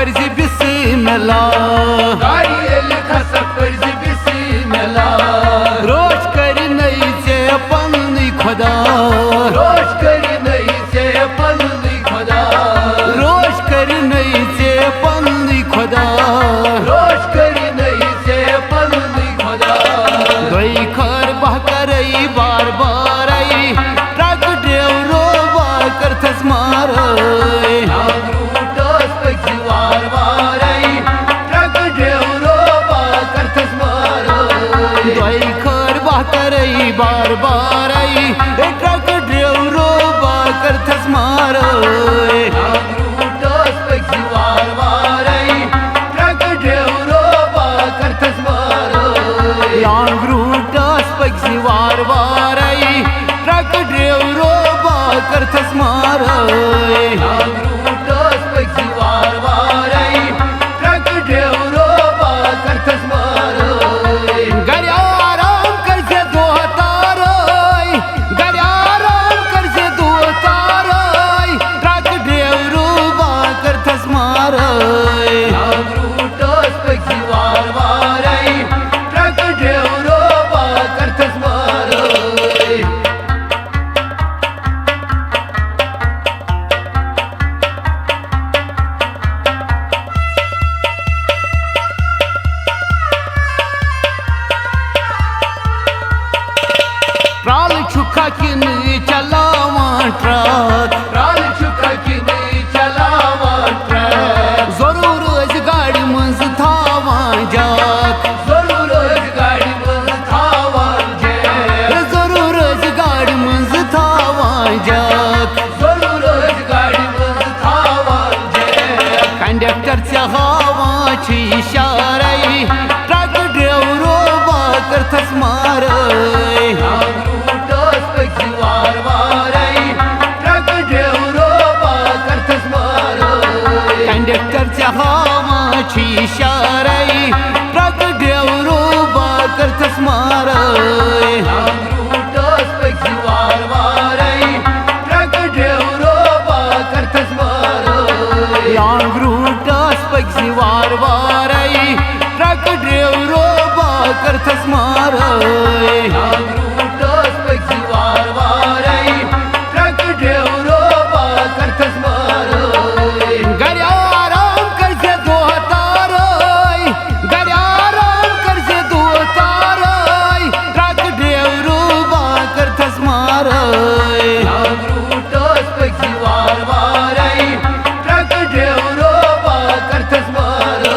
purge बिस्मिल्लाह गाड़ी येले खसक purge बिस्मिल्लाह रोश कर नई से पन्नी खुदा रोश कर नई से पन्नी खुदा रोश कर नई से पन्नी खुदा रोश कर नई से पन्नी खुदा दोई खर बह करई बार बार आई ट्रक ड्राइवरो कर थस मार रूटस पे वार वार आई ट्रक ड्राइवरो कर थस मार दोई खर बह करई बार बार आई ट्रक ड्राइवरो कर थस मार रूटस पे वार वार आई ट्रक ड्राइवरो कर थस मार लॉन्ग रूट पक्षी वार वार आई ट्रक ड्राइवरो कर थस मार रूटस पे वार वार आई ट्रक ड्राइवरो कर थस मार घर आराम कर से दो तार घर आराम कर से दो तार ट्रक ड्राइवरो कर थस मार रूटस पे वार वार आई ट्रक ड्राइवरो कर थस मार प्राल छुखा किन चलावा ट्रक प्राल छुका कि नहीं चलावा ट्रक जरूर अज गाड़ी मंज थावा जाक जरूर इस गाड़ी में थावा जे जरूर अज गाड़ी मंज थावा जाक जरूर इस गाड़ी में थावा जे कंडक्टर से हवा छी इशारा ट्रक ड्राइवरो कर थस मार रूटस पे वार वार आई ट्रक ड्राइवरो कर थस मार कंडक्टर से हवा छी इशारा ट्रक ड्राइवरो कर थस मार रूटस पे वार वार आई ट्रक ड्राइवरो कर थस मार लॉन्ग रूट पक्षी वार वार आई ट्रक ड्राइवरो कर थस मार रूटस पे वार वार आई ट्रक ड्राइवरो कर थस मार घर आराम कर से दो तार घर आराम कर से दो तार ट्रक ड्राइवरो कर थस मार रूटस पे वार वार आई ट्रक ड्राइवरो कर थस मार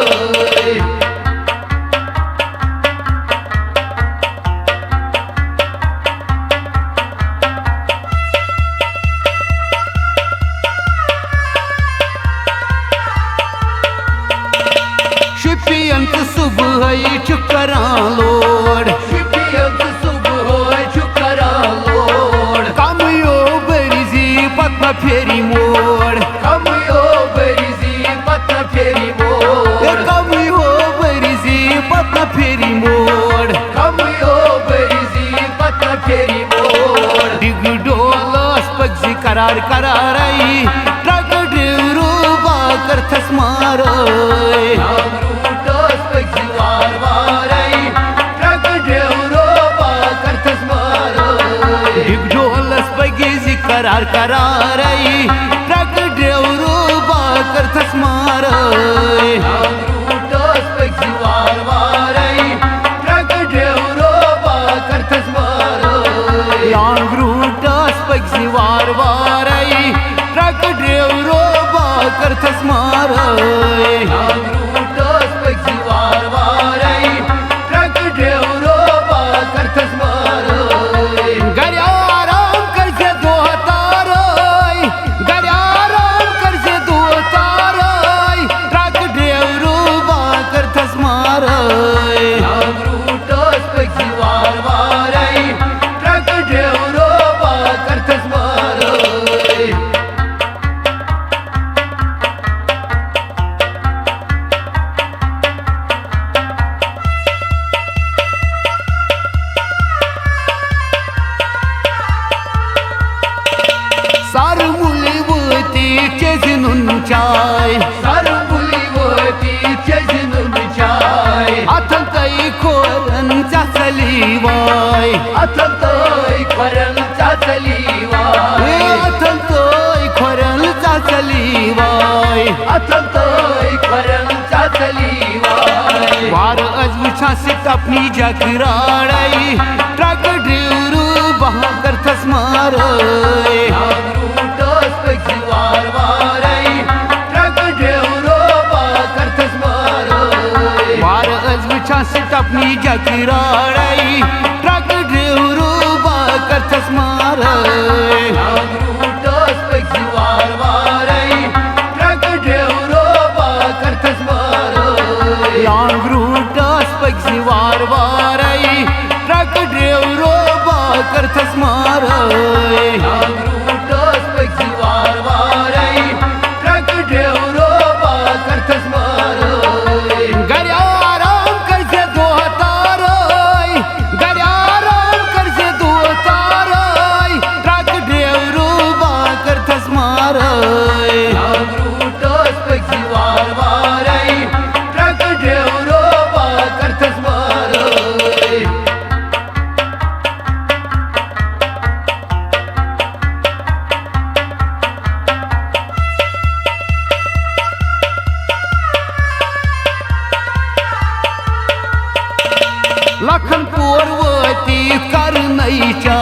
शिपियन सुबह चुकरान लोड शिपियत सुबह हो चुकरा लोड कमियो बरिजी पत्मा फेरी मोड़ कम यो बरिजी पत फेरी मोड़ कमियो बरिजी पत्मा फेरी मोड़ कम यो बरिजी पत फेरी मोड़ डिगडोलस पक्षी करार करार आई ट्रक ड्राइवरो कर थस मार रूटस पे वार वार आई ट्रक ड्राइवरो कर थस मार डिगडोलस पक्षी करार करार आई ट्रक ड्राइवरो कर थस मार रूटस पे वार वार आई ट्रक ड्राइवरो कर थस मार लॉन्ग रूट पक्षी वार वार आई ट्रक ड्राइवरो कर थस मार रूटस पे वार वार आई ट्रक ड्राइवरो कर थस मार घर आराम कर से दो तार घर आराम कर से दो तार ट्रक ड्राइवरो कर थस मार रूटस पे वार वार आई ट्रक ड्राइवरो कर थस मार चाय सर बुली वो खोऱ्यांच्या चलीवाय अथलतय खोऱ्यांच्या चलीवाय अथलतय खोऱ्यांच्या चलीवाय अथलतय खोऱ्यांच्या चलीवाय वार अजवछा से अपनी जकराड़ाई ट्रक ड्राइवरू वहाँ कर थस मारय रूटस पैकी वार वारय ट्रक ड्राइवरो बाकर थस मारय वार अजवछा से अपनी जकराड़ाई ट्रक ड्राइवरू वहाँ कर थस मारय रूटस पैकी वार वारय ट्रक ड्राइवरो बाकर थस मारय लॉन्ग रूटस पैकी वार वारय ट्रक ड्राइवरो वहाँ कर थस मारय रूटस पैकी वार वारय ट्रक ड्राइवरो बाकर थस मारय घर आराम कर से दो तारय घर आराम कर से दो तारय ट्रक ड्राइवरू वहाँ कर थस मारय रूटस पैकी वार वारय ट्रक ड्राइवरो बाकर थस मारय लखनपुर वती करनईच्या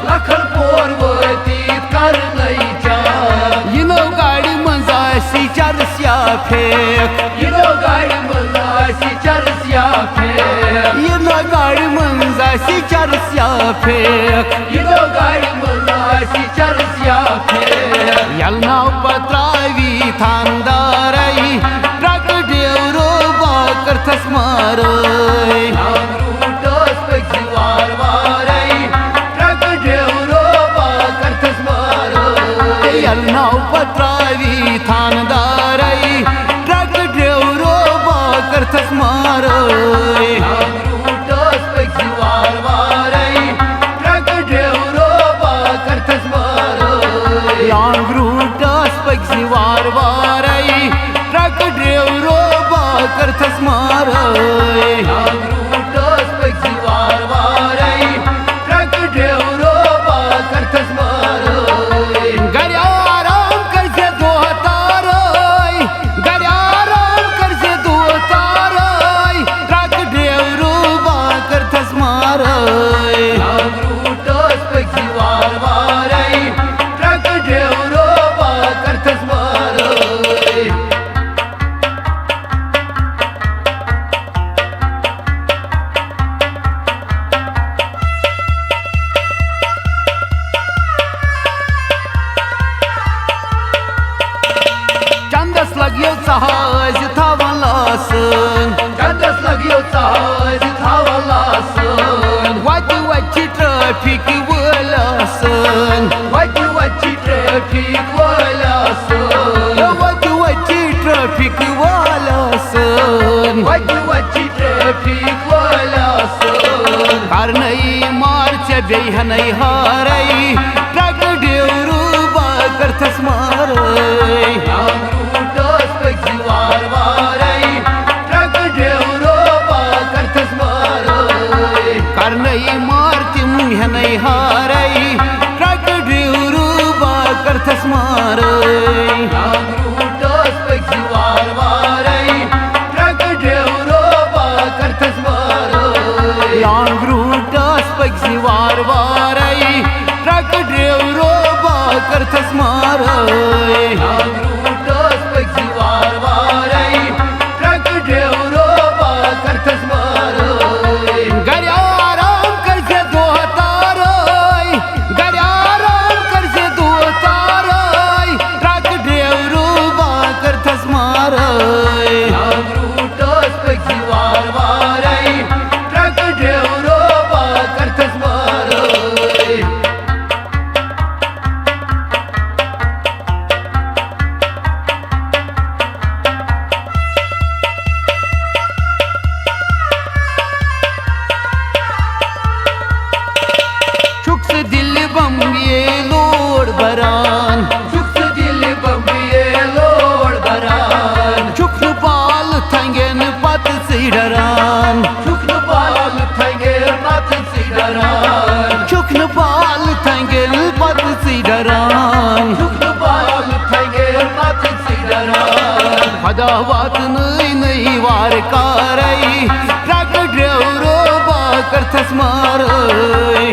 लखन पोरवती करनईच्या यिनो गाडी मंजाशी चरस्या फेक इनो गाडी मलाशी चरस्या फेक यिनो गाडी मंजाशी चरस्या फेक इनो गाडी मलाशी चरस्या फेक यलना पत्रावी थानदारई ट्रक ड्राइवरो वाकर थस मारय रूटस पैकी वार वारय ट्रक ड्राइवरो बाकर थस मारय यलना पत्रावी थानदारई ट्रक ड्राइवरो वाकर थस मारय रूटस पैकी वार वारय ट्रक ड्राइवरो बाकर थस मारय लॉन्ग रूटस पैकी वार वारय ट्रक ड्राइवरो वाकर थस मारय रूटस पैकी वार वारय ट्रक ड्राइवरो बाकर थस मारय घर आराम कर से दो तारय घर आराम कर से दो तारय ट्रक ड्राइवरू वाकर थस मारय रूटस पैकी वार वारय ट्रक ड्राइवरो बाकर थस मारय चंदस लगियो सहाज थावन लासन चंदस लगियो चाज थावलासन वची वची traffic वलासन वची traffic वालासन वची वची traffic वलासन वची traffic वालासन Karnai मार्च बेहनई हारई ट्रक ड्राइवरू वाकर थस मारय रूटस पैकी वार वारय ट्रक ड्राइवरो बाकर थस मारय करनई मार्च मुहनई हारई ट्रक ड्राइवरू वाकर थस मारय रूटस पैकी वार वारय ट्रक ड्राइवरो बाकर थस मारय लॉन्ग रूटस पैकी वार वारई ट्रक ड्राइवरो वाकर थस मारय रूटस पैकी वार वारय ट्रक ड्राइवरो बाकर थस मारय घर आराम कर से दो तारय घर आराम कर से दो तारय ट्रक ड्राइवरू वाकर थस मारय रूटस पैकी वार वारय ट्रक ड्राइवरो बाकर थस मारय पदा वातनय नै वार कारय ट्रक ड्राइवरो बा करथस मारय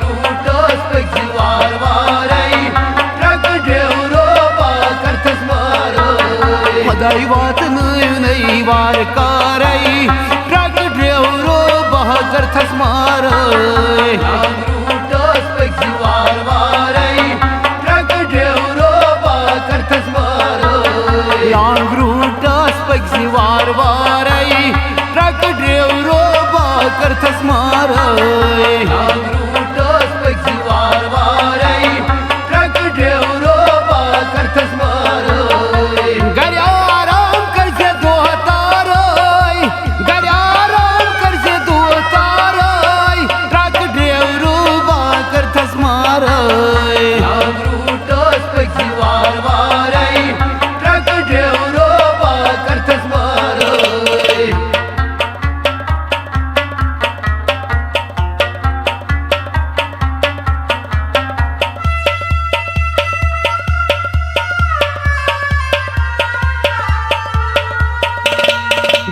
रूटस पैसी वार वारय ट्रक ड्राइवरो बा करथस मारय पदाई वातनय नै वार कारय ट्रक ड्राइवरो बा करथस मारय रूटस पैसी वार वारय ट्रक ड्राइवरो बा करथस मारय लॉन्ग रूटस पैसी वार वारय ट्रक ड्राइवरो बा करथस मारय रूटस पैसी वार वारय ट्रक ड्राइवरो बा करथस मारय घर आराम करसे दो तारय घर आराम करसे दो तारय ट्रक ड्राइवरो बा करथस मारय रूटस पैसी वार वारय ट्रक ड्राइवरो बा करथस मारय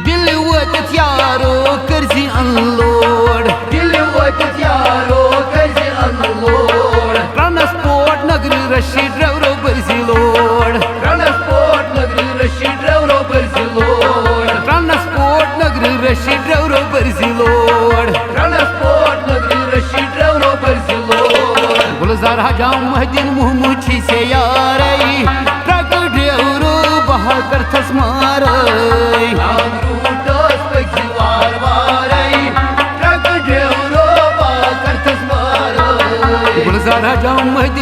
दिल वत यारो करसी अनलोड दिल वत यारो कैसे अनलोड ट्रांसपोर्ट नगर रशी ड्राइवरो बरसी लोड ट्रांसपोर्ट नगरी रशी ड्राइवरो बरसी लोड ट्रांसपोर्ट नगर रशी ड्राइवरो बरसी लोड ट्रांसपोर्ट नगरी रशी ड्राइवरो बरसी लोड गुलजार हजाम महदिन मुहमुछी से यारई ट्रक ड्राइवरो बहा करथस मारय रूटस पैसी वार वारय ट्रक ड्राइवरो बा करथस मारय गुलजार हजाम महदिन